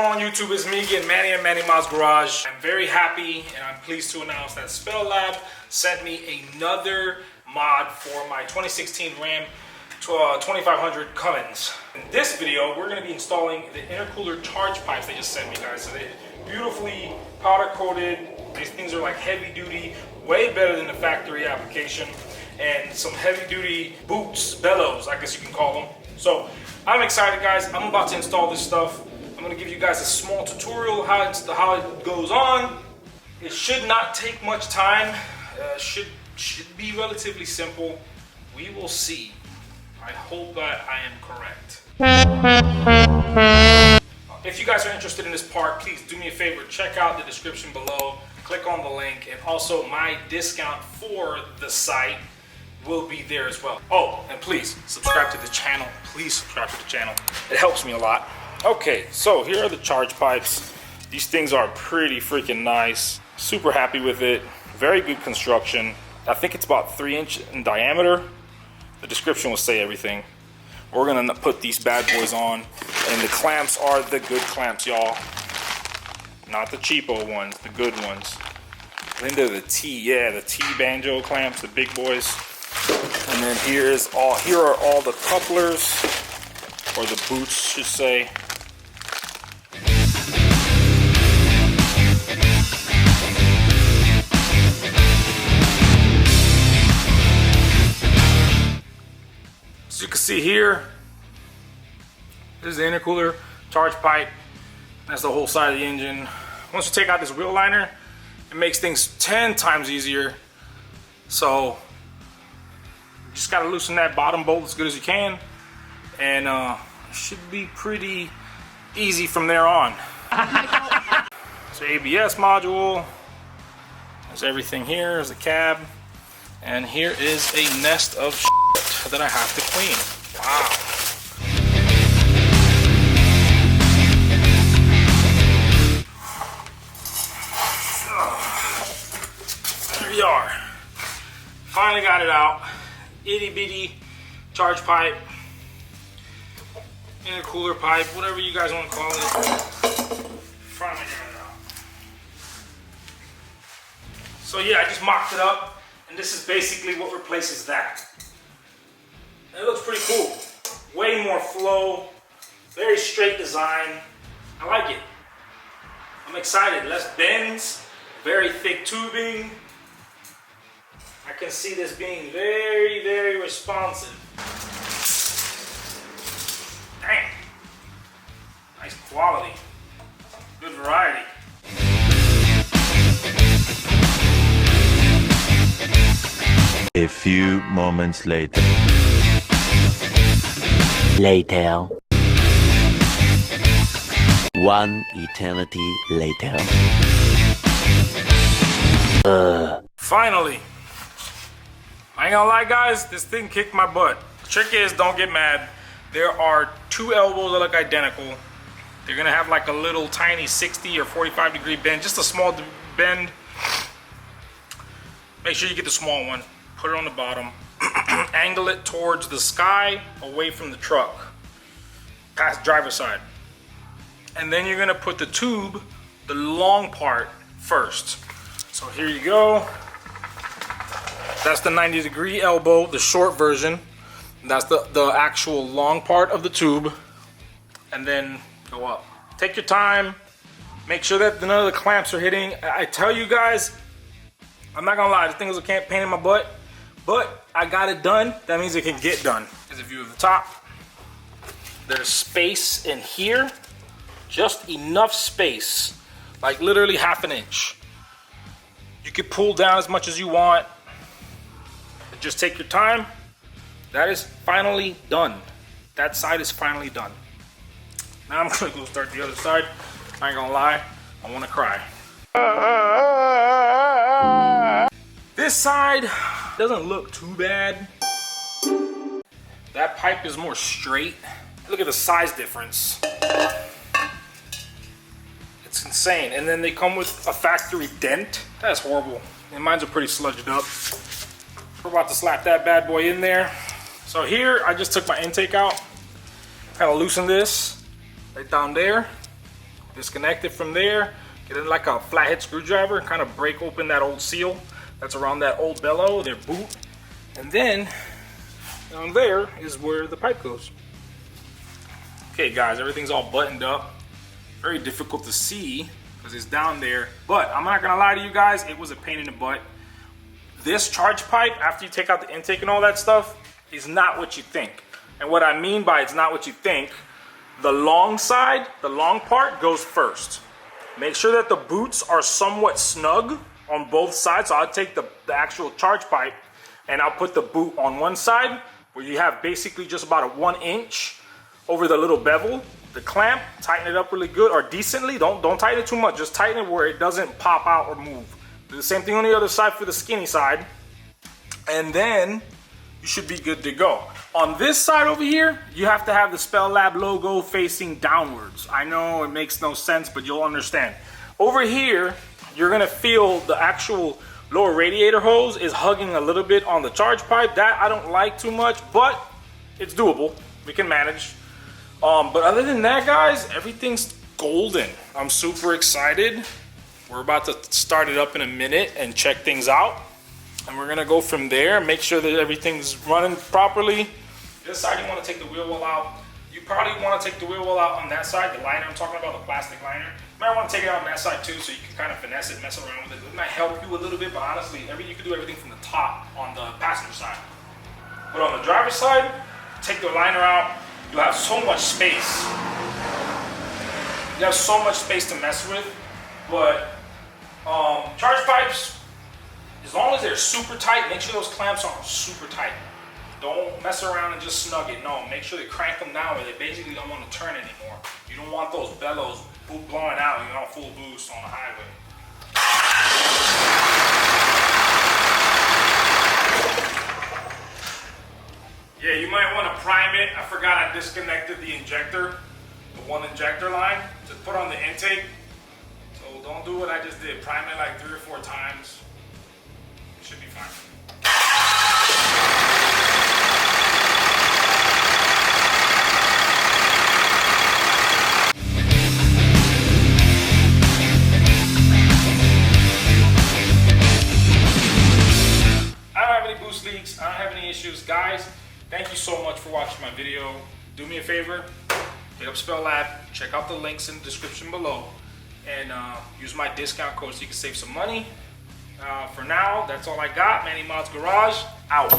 on YouTube? It's me again, Manny and Manny Mods Garage. I'm very happy and I'm pleased to announce that Spelab sent me another mod for my 2016 Ram 2500 Cummins. In this video, we're going to be installing the intercooler charge pipes they just sent me, guys. So they're beautifully powder coated. These things are like heavy duty, way better than the factory application, and some heavy duty boots, bellows, I guess you can call them. So I'm excited, guys. I'm about to install this stuff. I'm going to give you guys a small tutorial how it goes on. It should not take much time. Should be relatively simple. We will see. I hope that I am correct. If you guys are interested in this part, please do me a favor. Check out the description below. Click on the link, and also my discount for the site will be there as well. Oh, and please subscribe to the channel. Please subscribe to the channel. It helps me a lot. Okay, so here are the charge pipes. These things are pretty freaking nice. Super happy with it. Very good construction. I think it's about 3 inches in diameter. The description will say everything. We're gonna put these bad boys on, and the clamps are the good clamps, y'all. Not the cheapo ones, the good ones. Into the T, yeah, the T banjo clamps, the big boys. And then here are all the couplers, or the boots, should say. As you can see here, this is the intercooler charge pipe. That's the whole side of the engine. Once you take out this wheel liner, it makes things 10 times easier. So you just gotta loosen that bottom bolt as good as you can, and it should be pretty easy from there on. It's an ABS module. There's everything here. There's the cab, and here is a nest of shit that I have to clean. Wow. There we are. Finally got it out. Itty bitty charge pipe, intercooler pipe, whatever you guys want to call it. Finally got it out. So yeah, I just mocked it up, and this is basically what replaces that. And it looks pretty cool. Way more flow, very straight design. I like it. I'm excited. Less bends, very thick tubing. I can see this being very, very responsive. Dang. Nice quality. Good variety. A few moments later. One eternity later. Finally. I ain't gonna lie, guys, this thing kicked my butt. The trick is, don't get mad. There are 2 elbows that look identical. They're gonna have like a little tiny 60 or 45 degree bend, just a small bend. Make sure you get the small one. Put it on the bottom. Angle it towards the sky, away from the truck, past driver's side. And then you're gonna put the tube, the long part, first. So here you go. That's the 90 degree elbow, the short version. That's the actual long part of the tube. And then go up. Take your time. Make sure that none of the clamps are hitting. I tell you guys, I'm not gonna lie, this thing was a pain in my butt, but I got it done. That means it can get done. Here's a view of the top. There's space in here. Just enough space. Like literally half an inch. You can pull down as much as you want. Just take your time. That is finally done. That side is finally done. Now I'm gonna go start the other side. I ain't gonna lie, I wanna cry. This side doesn't look too bad. That pipe is more straight. Look at the size difference. It's insane. And then they come with a factory dent. That's horrible. And mine's are pretty sludged up. We're about to slap that bad boy in there. So here, I just took my intake out. Kind of loosen this right down there. Disconnect it from there, get it like a flathead screwdriver, kind of break open that old seal that's around that old bellow, their boot, and then down there is where the pipe goes. Okay guys, everything's all buttoned up. Very difficult to see because it's down there, but I'm not gonna lie to you guys, it was a pain in the butt. This charge pipe, after you take out the intake and all that stuff, is not what you think. And what I mean by it's not what you think, the long side, the long part goes first. Make sure that the boots are somewhat snug on both sides. So I'll take the actual charge pipe and I'll put the boot on one side where you have basically just about a 1 inch over the little bevel. The clamp, tighten it up really good or decently. Don't tighten it too much. Just tighten it where it doesn't pop out or move. Do the same thing on the other side for the skinny side. And then you should be good to go. On this side over here, you have to have the Spelab logo facing downwards. I know it makes no sense, but you'll understand. Over here, you're gonna feel the actual lower radiator hose is hugging a little bit on the charge pipe. That I don't like too much, but it's doable. We can manage. But other than that, guys, everything's golden. I'm super excited. We're about to start it up in a minute and check things out. And we're gonna go from there, make sure that everything's running properly. This side, you wanna take the wheel well out. You probably wanna take the wheel well out on that side, the liner I'm talking about, the plastic liner. You might wanna take it out on that side too, so you can kind of finesse it, mess around with it. It might help you a little bit, but honestly, you can do everything from the top on the passenger side. But on the driver's side, take the liner out. You have so much space. You have so much space to mess with, but charge pipes, as long as they're super tight, make sure those clamps are super tight. Don't mess around and just snug it. No, make sure they crank them down where they basically don't want to turn anymore. You don't want those bellows blowing out and you're on full boost on the highway. Yeah, you might want to prime it. I forgot I disconnected the injector, the one injector line to put on the intake. So don't do what I just did. Prime it like 3 or 4 times. It should be fine. I don't have any boost leaks. I don't have any issues. Guys, thank you so much for watching my video. Do me a favor, hit up Spelab, check out the links in the description below, and use my discount code so you can save some money. For now, that's all I got. Manny Mods Garage, out.